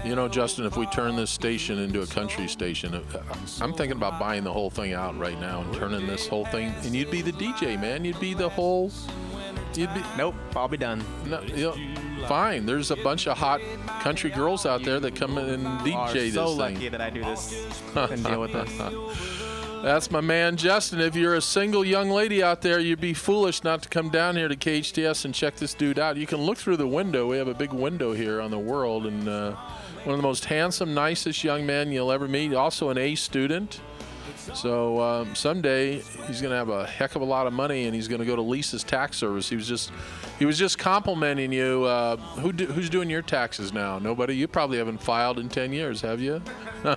You know, Justin, if we turn this station into a country station, I'm thinking about buying the whole thing out right now and turning this whole thing, and you'd be the DJ, man. You'd be the whole. Nope, I'll be done. No, fine. There's a bunch of hot country girls out there that come in and DJ this so thing. lucky that I do this and deal with this. That's my man, Justin. If you're a single young lady out there, you'd be foolish not to come down here to KHTS and check this dude out. You can look through the window. We have a big window here on the world, and one of the most handsome, nicest young men you'll ever meet. Also an A student. So someday he's going to have a heck of a lot of money, and he's going to go to Lisa's tax service. He was just complimenting you. Who's doing your taxes now? Nobody? You probably haven't filed in 10 years, have you? No,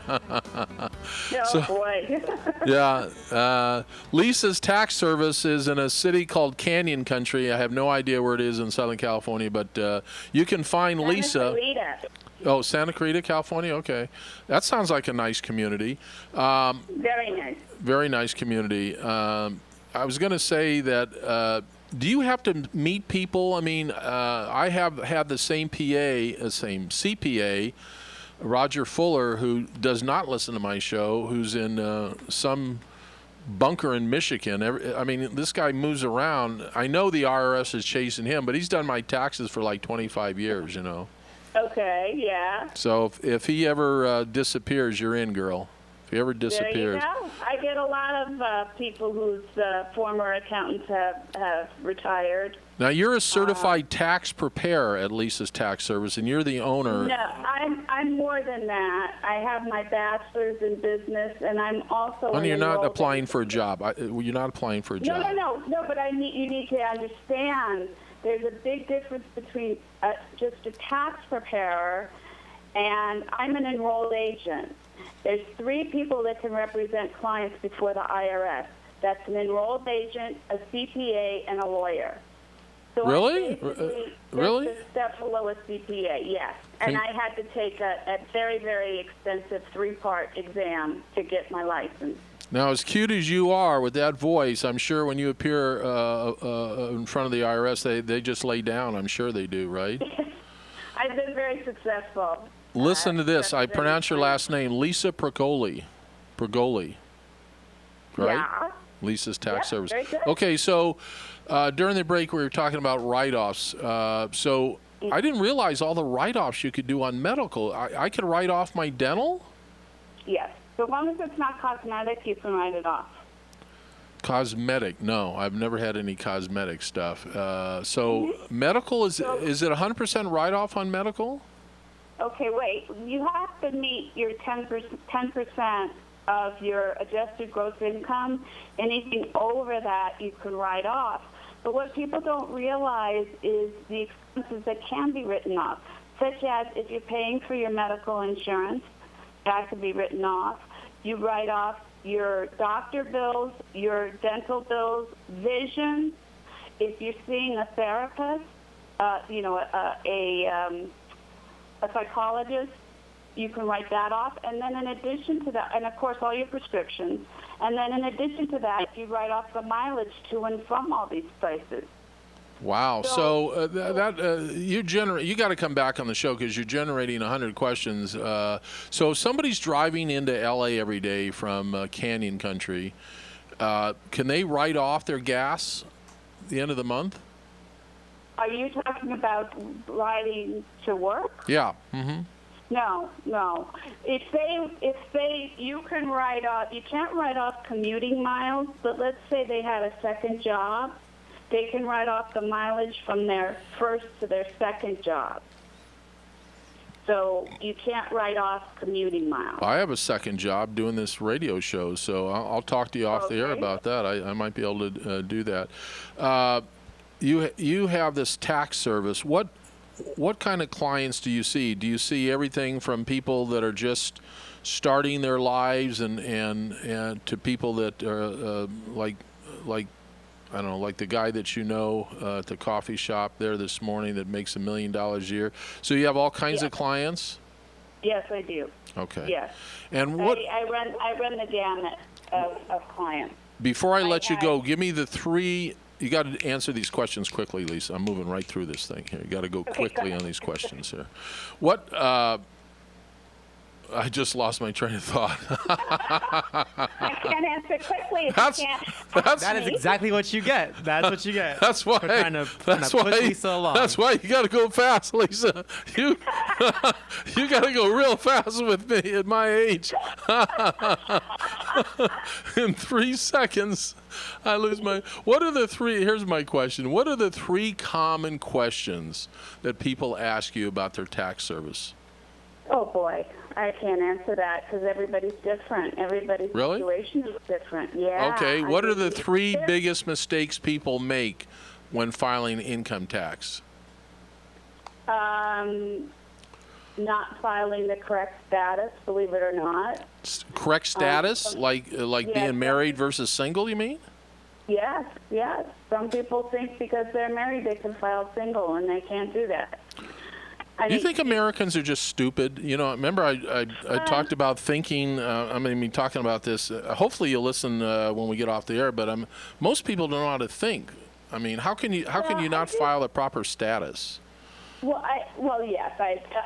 boy. Yeah. Lisa's tax service is in a city called Canyon Country. I have no idea where it is in Southern California, but you can find Lisa. Clarita. Oh, Santa Clarita, California? Okay. That sounds like a nice community. Very nice. Very nice community. I was going to say that, do you have to meet people? I mean, I have had the same same CPA, Roger Fuller, who does not listen to my show, who's in some bunker in Michigan. I mean, this guy moves around. I know the IRS is chasing him, but he's done my taxes for like 25 years, you know. Okay, yeah. So if he ever disappears, you're in, girl. If he ever disappears. There you go. I get a lot of people whose former accountants have retired. Now, you're a certified tax preparer at Lisa's Tax Service, and you're the owner. No, I'm more than that. I have my bachelor's in business, and I'm also. Honey, you're not applying for a job. You're not applying for a job. No. But you need to understand. There's a big difference between just a tax preparer and I'm an enrolled agent. There's 3 people that can represent clients before the IRS. That's an enrolled agent, a CPA, and a lawyer. So really? Really? Just a step below a CPA, yes. And I had to take a very, very expensive 3-part exam to get my license. Now, as cute as you are with that voice, I'm sure when you appear in front of the IRS, they just lay down. I'm sure they do, right? I've been very successful. Listen to this. I pronounce your last name, Lisa Pergoli. Pergoli. Right? Yeah. Lisa's Tax Service. Very good. Okay, so during the break, we were talking about write-offs. So I didn't realize all the write-offs you could do on medical. I could write off my dental? Yes. So as long as it's not cosmetic, you can write it off. Cosmetic? No, I've never had any cosmetic stuff. So medical, is it 100% write-off on medical? Okay, wait. You have to meet your 10% of your adjusted gross income. Anything over that, you can write off. But what people don't realize is the expenses that can be written off, such as if you're paying for your medical insurance, that can be written off. You write off your doctor bills, your dental bills, vision. If you're seeing a therapist, a psychologist, you can write that off. And then in addition to that, and of course all your prescriptions, and then in addition to that, you write off the mileage to and from all these places. Wow. So you got to come back on the show because you're generating 100 questions. So if somebody's driving into LA every day from Canyon Country, can they write off their gas at the end of the month? Are you talking about riding to work? Yeah. Mm-hmm. No. If you can write off, you can't write off commuting miles, but let's say they had a second job, they can write off the mileage from their first to their second job. So you can't write off commuting miles. I have a second job doing this radio show, so I'll talk to you off the air about that. I might be able to do that. You have this tax service. What kind of clients do you see? Do you see everything from people that are just starting their lives and to people that are like I don't know, like the guy that you know at the coffee shop there this morning that makes $1 million a year? So you have all kinds of clients? Yes, I do. Okay. Yes. And what I run the gamut of clients. Before I let you go, give me the 3. You got to answer these questions quickly, Lisa. I'm moving right through this thing here. You got to go quickly on these questions here. What I just lost my train of thought. I can't answer quickly if That's- you can't. That is exactly what you get. That's what you get. That's why. For trying to push Lisa along. That's why you got to go fast, Lisa. You you got to go real fast with me at my age. In 3 seconds, I lose my. What are the three? Here's my question. What are the three common questions that people ask you about their tax service? Oh boy, I can't answer that because everybody's different. Everybody's Really? situation is different. Yeah. Okay. I What are mean, the three there- biggest mistakes people make when filing income tax? Not filing the correct status, believe it or not. Correct status, like yeah, being married versus single, you mean? Yes, yes. Some people think because they're married they can file single, and they can't do that. I You mean, think Americans are just stupid? You know, remember I talked about thinking, talking about this. Hopefully you'll listen when we get off the air, but most people don't know how to think. I mean, how can you not file a proper status? Well, yes.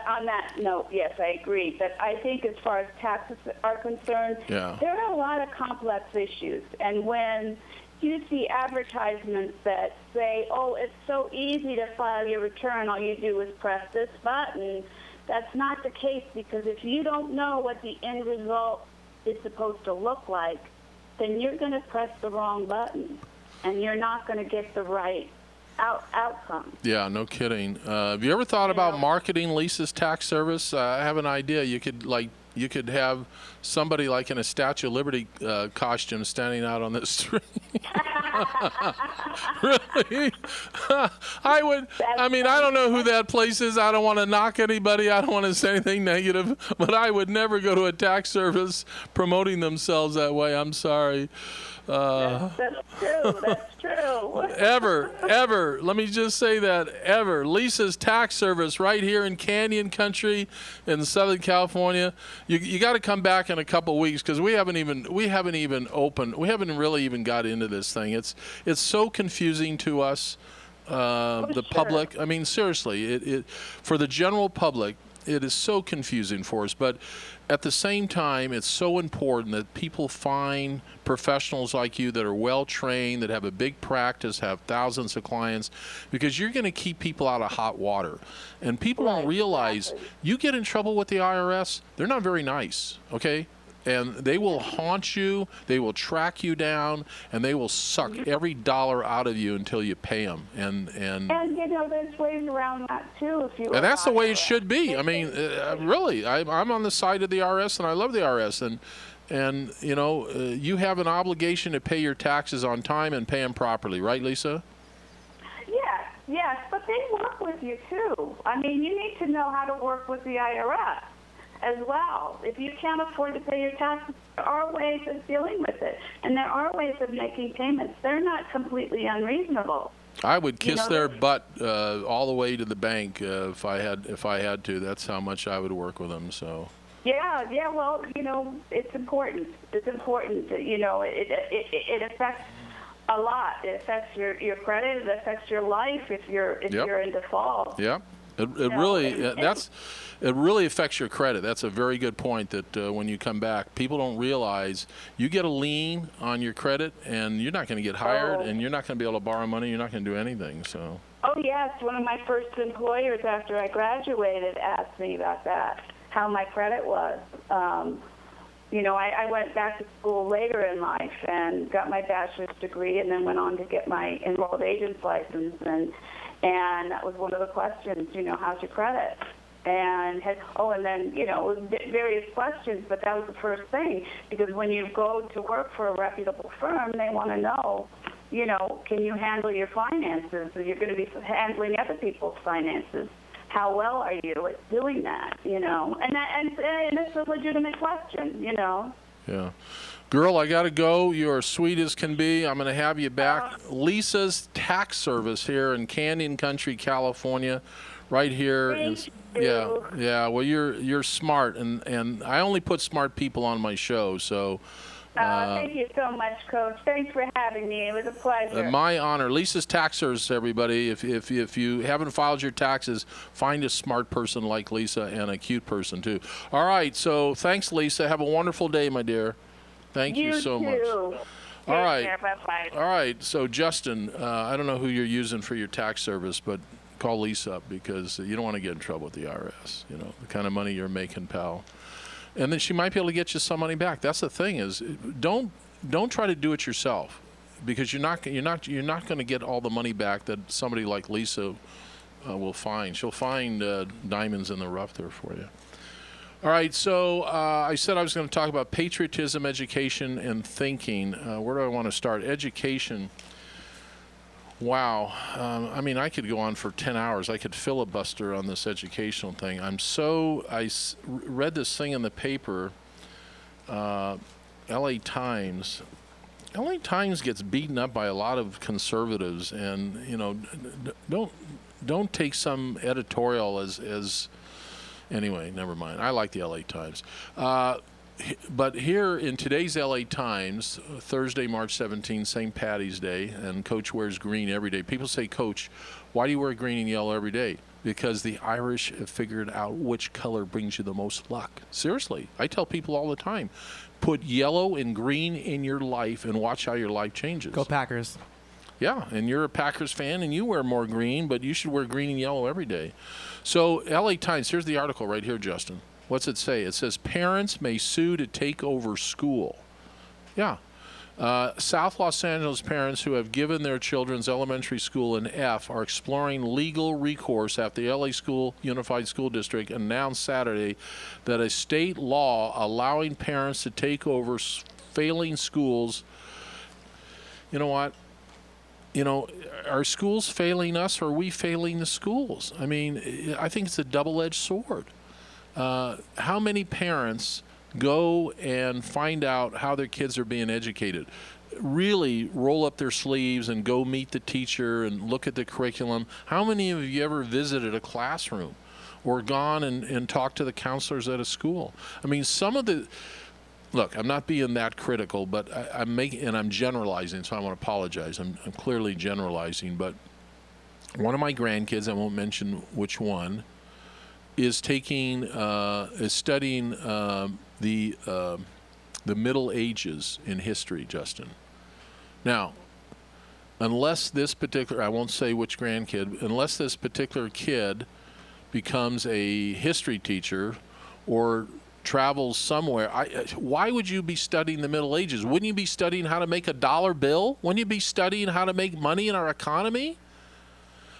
On that note, yes, I agree. But I think as far as taxes are concerned, Yeah. there are a lot of complex issues. And when you see advertisements that say, "Oh, it's so easy to file your return. All you do is press this button," that's not the case, because if you don't know what the end result is supposed to look like, then you're going to press the wrong button, and you're not going to get the right outcome. Yeah, no kidding. Have you ever thought about marketing Lisa's tax service? I have an idea. You could have somebody like in a Statue of Liberty costume standing out on the street. Really? I would. I mean, I don't know who that place is. I don't want to knock anybody. I don't want to say anything negative. But I would never go to a tax service promoting themselves that way. I'm sorry. That's true. That's true. Ever. Let me just say that ever. Lisa's tax service right here in Canyon Country in Southern California. You got to come back in a couple weeks because we haven't really even got into this thing. It's so confusing to us, the public. I mean, seriously, it for the general public, it is so confusing for us. But at the same time, it's so important that people find professionals like you that are well trained, that have a big practice, have thousands of clients, because you're going to keep people out of hot water. And people don't realize you get in trouble with the IRS, they're not very nice, okay? And they will haunt you, they will track you down, and they will suck every dollar out of you until you pay them. And you know, there's ways around that too. If you and that's the way it should be. I mean, really, I'm on the side of the IRS, and I love the IRS. And you know, you have an obligation to pay your taxes on time and pay them properly, right, Lisa? Yes, but they work with you too. I mean, you need to know how to work with the IRS as well. If you can't afford to pay your taxes, there are ways of dealing with it, and there are ways of making payments. They're not completely unreasonable. I would kiss their butt all the way to the bank if I had to. That's how much I would work with them. So. Yeah. Well, you know, it's important. It's important. You know, it affects a lot. It affects your credit. It affects your life if you're in default. Yeah. It really affects your credit. That's a very good point. That when you come back, people don't realize you get a lien on your credit, and you're not going to get hired, and you're not going to be able to borrow money. You're not going to do anything. So. Oh yes, one of my first employers after I graduated asked me about that, how my credit was. You know, I went back to school later in life and got my bachelor's degree, and then went on to get my enrolled agent's license, and that was one of the questions, you know, how's your credit? And then, you know, it was various questions, but that was the first thing, because when you go to work for a reputable firm, they want to know, you know, can you handle your finances? So you're going to be handling other people's finances. How well are you at doing that, you know? And it's a legitimate question, you know? Yeah. Girl, I got to go. You are sweet as can be. I'm going to have you back. Lisa's Tax Service here in Canyon Country, California, right here. Yeah. Well, you're smart, and I only put smart people on my show, so Thank you so much, Coach. Thanks for having me. It was a pleasure. My honor. Lisa's Tax Service, everybody. If you haven't filed your taxes, find a smart person like Lisa and a cute person, too. All right, so thanks, Lisa. Have a wonderful day, my dear. Thank you so much. All right. Bye-bye. All right, so Justin, I don't know who you're using for your tax service, but call Lisa up because you don't want to get in trouble with the IRS, the kind of money you're making, pal. And then she might be able to get you some money back. That's the thing is, don't try to do it yourself, because you're not going to get all the money back that somebody like Lisa will find. She'll find diamonds in the rough there for you. All right, so I said I was going to talk about patriotism, education, and thinking. Where do I want to start? Education. Wow. I mean, I could go on for 10 hours. I could filibuster on this educational thing. I read this thing in the paper, LA Times. LA Times gets beaten up by a lot of conservatives, and, don't take some editorial as anyway, never mind. I like the LA Times. But here in today's LA Times, Thursday, March 17, St. Patty's Day, and Coach wears green every day. People say, Coach, why do you wear green and yellow every day? Because the Irish have figured out which color brings you the most luck. Seriously, I tell people all the time, put yellow and green in your life and watch how your life changes. Go Packers. Yeah, and you're a Packers fan and you wear more green, but you should wear green and yellow every day. So LA Times, here's the article right here, Justin. What's it say? It says parents may sue to take over school. Yeah. South Los Angeles parents who have given their children's elementary school an F are exploring legal recourse after the LA Unified School District announced Saturday that a state law allowing parents to take over failing schools. You know what? Are schools failing us, or are we failing the schools? I mean, I think it's a double-edged sword. How many parents go and find out how their kids are being educated, really roll up their sleeves and go meet the teacher and look at the curriculum? How many of you ever visited a classroom or gone and talked to the counselors at a school? I mean, look, I'm not being that critical, but I'm generalizing, so I want to apologize. I'm clearly generalizing, but one of my grandkids, I won't mention which one, is studying the Middle Ages in history, Justin. Now, unless this particular, I won't say which grandkid, unless this particular kid becomes a history teacher or travels somewhere, why would you be studying the Middle Ages? Wouldn't you be studying how to make a dollar bill? Wouldn't you be studying how to make money in our economy?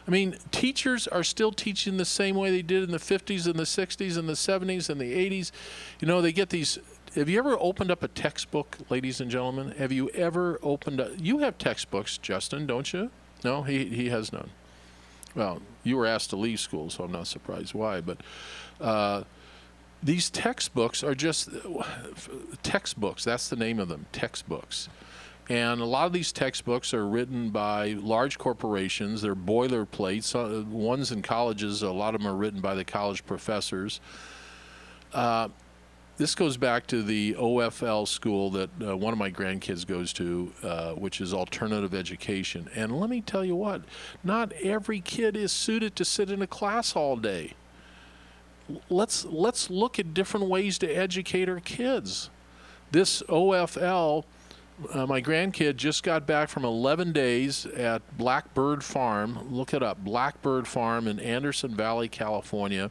I mean, teachers are still teaching the same way they did in the 50s and the 60s and the 70s and the 80s. They get these. Have you ever opened up a textbook, ladies and gentlemen? Have you ever opened up? You have textbooks, Justin, don't you? No, he has none. Well, you were asked to leave school, so I'm not surprised why. But these textbooks are just textbooks. That's the name of them, textbooks. And a lot of these textbooks are written by large corporations. They're boilerplates. Ones in colleges, a lot of them are written by the college professors. This goes back to the OFL school that one of my grandkids goes to, which is alternative education. And let me tell you what, not every kid is suited to sit in a class all day. Let's look at different ways to educate our kids. This OFL, my grandkid just got back from 11 days at Blackbird Farm. Look it up, Blackbird Farm in Anderson Valley, California.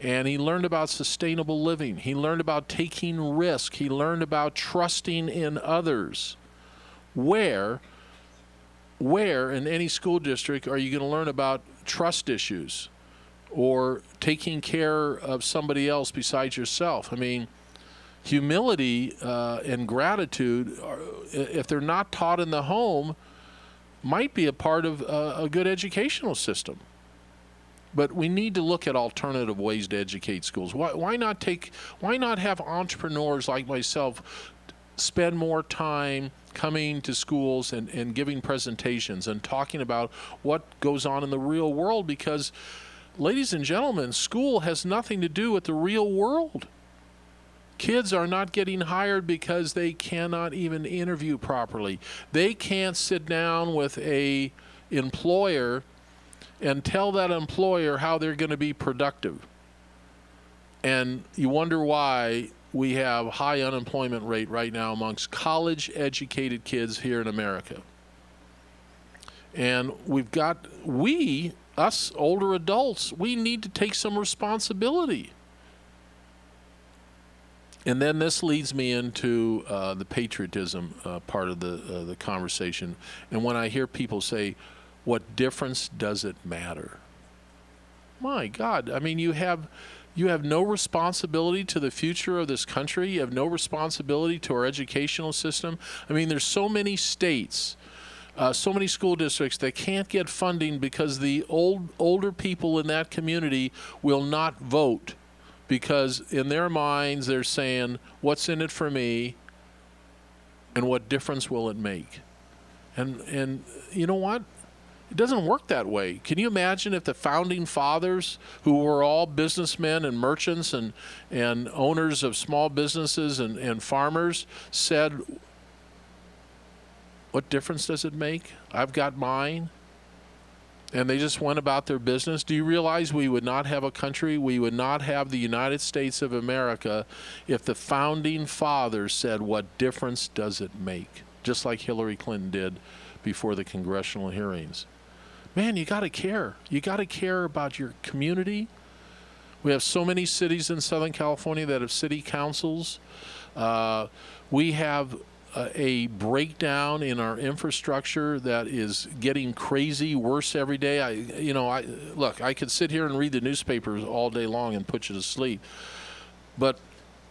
And he learned about sustainable living. He learned about taking risk. He learned about trusting in others. Where in any school district are you going to learn about trust issues or taking care of somebody else besides yourself? I mean, humility and gratitude, if they're not taught in the home, might be a part of a good educational system. But we need to look at alternative ways to educate schools. Why not have entrepreneurs like myself spend more time coming to schools and giving presentations and talking about what goes on in the real world? Because, ladies and gentlemen, school has nothing to do with the real world. Kids are not getting hired because they cannot even interview properly. They can't sit down with a employer and tell that employer how they're going to be productive. And you wonder why we have high unemployment rate right now amongst college-educated kids here in America. And us older adults, we need to take some responsibility. And then this leads me into the patriotism part of the conversation. And when I hear people say, what difference does it matter? My God, I mean, you have no responsibility to the future of this country. You have no responsibility to our educational system. I mean, there's so many states, so many school districts that can't get funding because the older people in that community will not vote, because in their minds they're saying, what's in it for me and what difference will it make? And you know what? It doesn't work that way. Can you imagine if the founding fathers, who were all businessmen and merchants and owners of small businesses and farmers, said, what difference does it make? I've got mine. And they just went about their business. Do you realize we would not have a country, we would not have the United States of America if the founding fathers said, what difference does it make? Just like Hillary Clinton did before the congressional hearings. Man, you got to care. You got to care about your community. We have so many cities in Southern California that have city councils. We have a breakdown in our infrastructure that is getting crazy, worse every day. I could sit here and read the newspapers all day long and put you to sleep. But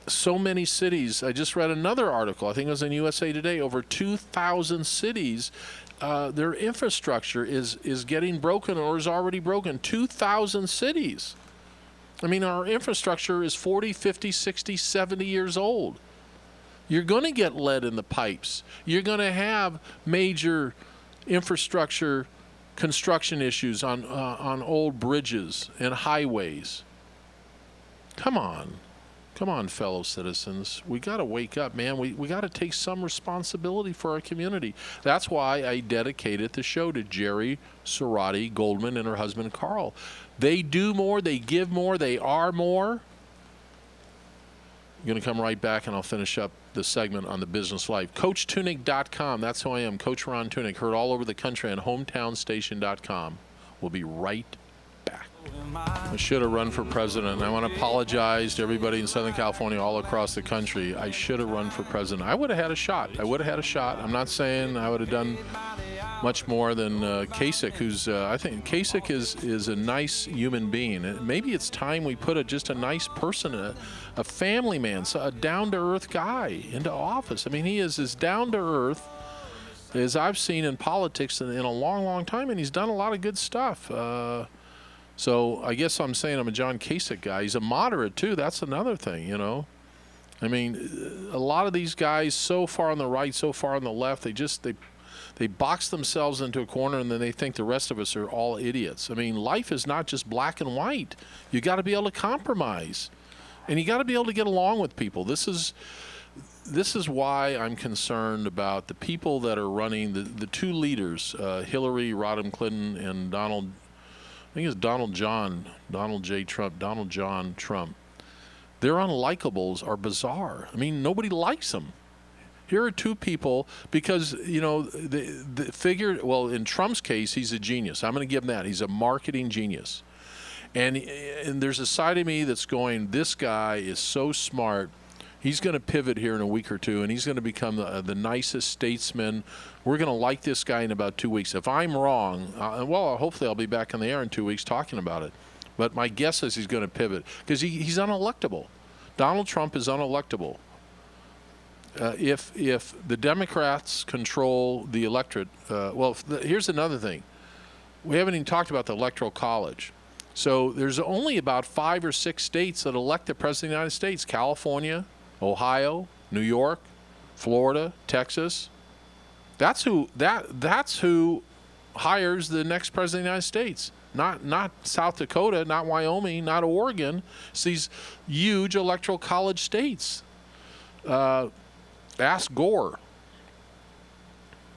so many cities, I just read another article, I think it was in USA Today, over 2,000 cities, their infrastructure is getting broken or is already broken. 2,000 cities. I mean, our infrastructure is 40, 50, 60, 70 years old. You're going to get lead in the pipes. You're going to have major infrastructure construction issues on old bridges and highways. Come on, fellow citizens. We got to wake up, man. We got to take some responsibility for our community. That's why I dedicated the show to Jerry Cerati Goldman and her husband Carl. They do more, they give more, they are more. I'm going to come right back and I'll finish up the segment on the business life. CoachTunick.com. That's who I am, Coach Ron Tunick. Heard all over the country on HometownStation.com. We'll be right back. I should have run for president. I want to apologize to everybody in Southern California, all across the country. I should have run for president. I would have had a shot. I'm not saying I would have done much more than Kasich, who's, I think Kasich is a nice human being. And maybe it's time we put just a nice person, a family man, a down-to-earth guy into office. I mean, he is as down-to-earth as I've seen in politics in a long, long time, and he's done a lot of good stuff. So I guess I'm saying I'm a John Kasich guy. He's a moderate, too. That's another thing, you know. I mean, a lot of these guys so far on the right, so far on the left, they box themselves into a corner, and then they think the rest of us are all idiots. I mean, life is not just black and white. You got to be able to compromise, and you got to be able to get along with people. This is why I'm concerned about the people that are running, the two leaders, Hillary Rodham Clinton and Donald J. Trump. Their unlikables are bizarre. I mean, nobody likes them. Here are two people, because, you know, the figure, well, in Trump's case, he's a genius. I'm going to give him that. He's a marketing genius. And there's a side of me that's going, this guy is so smart. He's going to pivot here in a week or two, and he's going to become the nicest statesman. We're going to like this guy in about 2 weeks. If I'm wrong, well, hopefully I'll be back on the air in 2 weeks talking about it. But my guess is he's going to pivot, because he's unelectable. Donald Trump is unelectable. If the Democrats control the electorate, here's another thing. We haven't even talked about the Electoral College. So there's only about 5 or 6 states that elect the President of the United States: California, Ohio, New York, Florida, Texas. That's who hires the next President of the United States. Not South Dakota, not Wyoming, not Oregon. It's these huge Electoral College states. Ask Gore.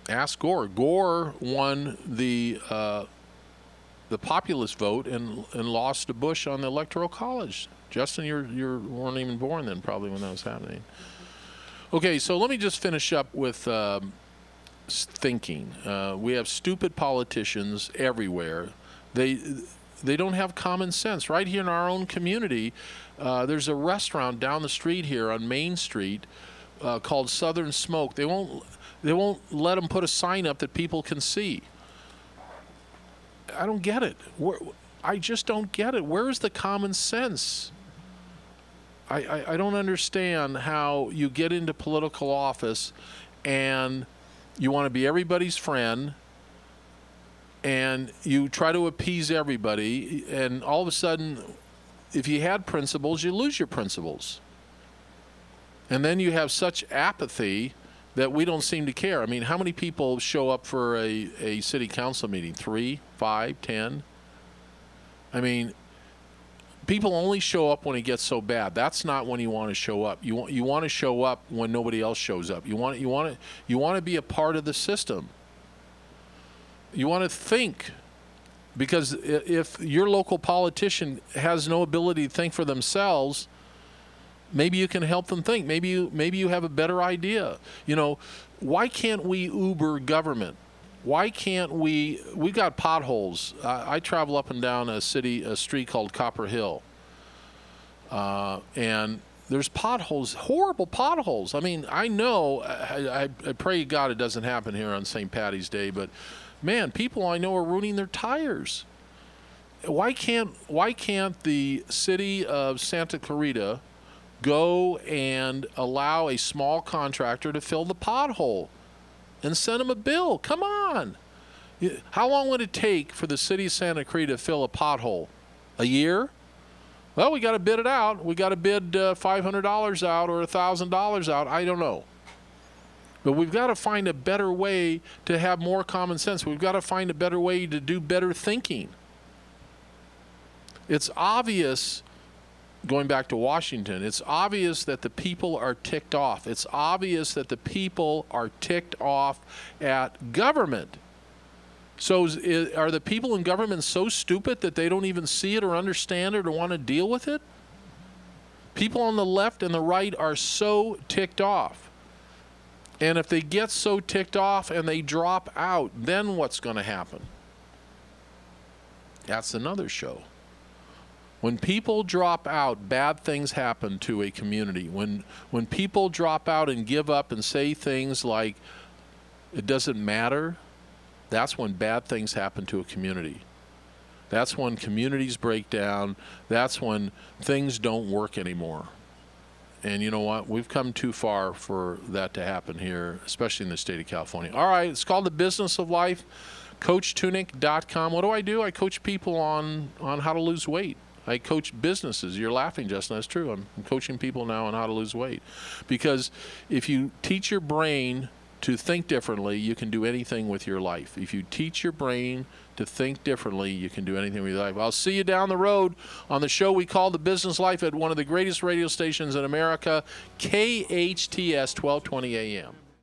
Ask Gore. Gore won the populist vote and lost to Bush on the Electoral College. Justin, you weren't even born then, probably, when that was happening. Okay, so let me just finish up with thinking. We have stupid politicians everywhere. They don't have common sense. Right here in our own community, there's a restaurant down the street here on Main Street called Southern Smoke. They won't let them put a sign up that people can see. I don't get it. I just don't get it. Where's the common sense? I don't understand how you get into political office and you want to be everybody's friend and you try to appease everybody, and all of a sudden, if you had principles, you lose your principles. And then you have such apathy that we don't seem to care. I mean, how many people show up for a city council meeting? 3, 5, 10? I mean, people only show up when it gets so bad. That's not when you want to show up. You want to show up when nobody else shows up. You want to be a part of the system. You want to think, because if your local politician has no ability to think for themselves, maybe you can help them think. Maybe you have a better idea. You know, why can't we Uber government? Why can't we got potholes. I travel up and down a street called Copper Hill. And there's potholes, horrible potholes. I mean, I know, I pray to God it doesn't happen here on St. Patty's Day, but man, people I know are ruining their tires. Why can't the city of Santa Clarita go and allow a small contractor to fill the pothole and send them a bill? Come on. How long would it take for the city of Santa Clarita to fill a pothole? A year? Well, we got to bid it out. We got to bid $500 out or $1,000 out. I don't know. But we've got to find a better way to have more common sense. We've got to find a better way to do better thinking. It's obvious, going back to Washington, it's obvious that the people are ticked off. It's obvious that the people are ticked off at government. So are the people in government so stupid that they don't even see it or understand it or want to deal with it? People on the left and the right are so ticked off. And if they get so ticked off and they drop out, then what's going to happen? That's another show. When people drop out, bad things happen to a community. When people drop out and give up and say things like, it doesn't matter, that's when bad things happen to a community. That's when communities break down. That's when things don't work anymore. And you know what? We've come too far for that to happen here, especially in the state of California. All right, it's called The Business of Life, CoachTunick.com. What do? I coach people on how to lose weight. I coach businesses. You're laughing, Justin. That's true. I'm coaching people now on how to lose weight. Because if you teach your brain to think differently, you can do anything with your life. If you teach your brain to think differently, you can do anything with your life. I'll see you down the road on the show we call The Business Life at one of the greatest radio stations in America, KHTS 1220 AM.